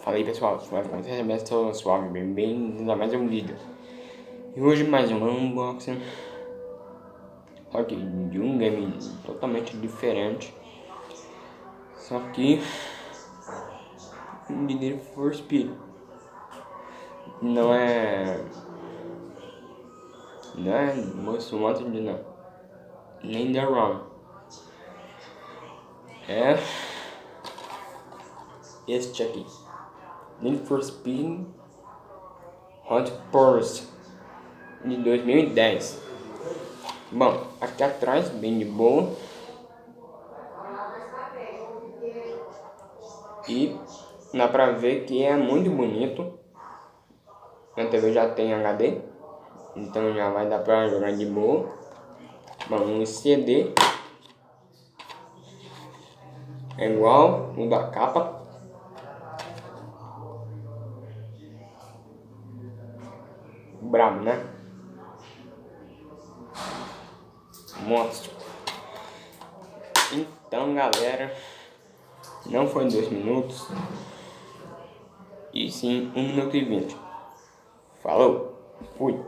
Fala aí pessoal, estou suave, bem-vindos a mais um vídeo. E hoje mais um unboxing aqui de um game totalmente diferente. Só que de Need for Speed. Não é Most Wanted não. Nem The Run. É este aqui. Need for Speed Hot Pursuit de 2010. Bom, aqui atrás, bem de boa. E dá pra ver que é muito bonito. A TV já tem HD, então já vai dar pra jogar de boa. Bom, um CD é igual o da capa. Brabo, né? Monstro. Então, galera, não foi 2 minutos, e sim 1 minuto e 20. Falou, fui.